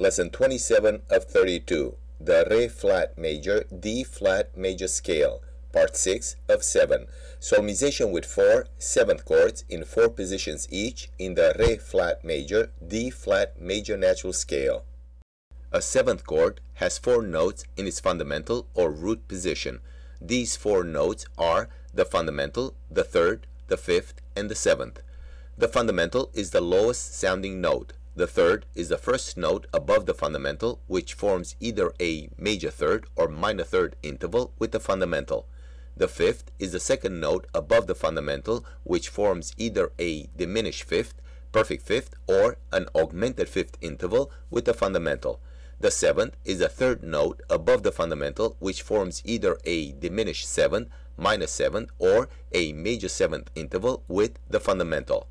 Lesson 27 of 32, the Re flat major, D flat major scale, Part 6 of 7. Solmization with 4 seventh chords in 4 positions each in the Re flat major, D flat major natural scale. A seventh chord has 4 notes in its fundamental or root position. These 4 notes are the fundamental, the third, the fifth, and the seventh. The fundamental is the lowest sounding note. The third is the first note above the fundamental, which forms either a major third or minor third interval with the fundamental. The fifth is the second note above the fundamental, which forms either a diminished fifth, perfect fifth, or an augmented fifth interval with the fundamental. The seventh is the third note above the fundamental, which forms either a diminished seventh, minor seventh, or a major seventh interval with the fundamental.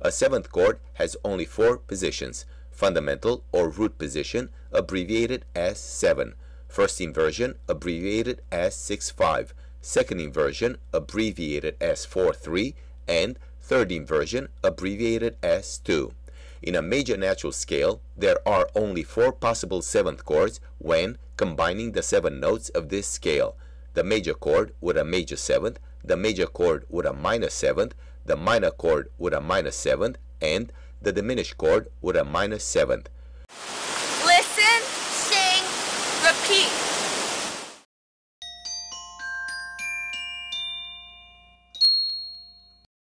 A seventh chord has only 4 positions: fundamental or root position, abbreviated as 7; first inversion, abbreviated as 6/5; second inversion, abbreviated as 4/3; and third inversion, abbreviated as 2. In a major natural scale, there are only 4 possible seventh chords when combining the 7 notes of this scale: the major chord with a major seventh, the major chord with a minor seventh, the minor chord with a minor seventh, and the diminished chord with a minor seventh. Listen, sing, repeat.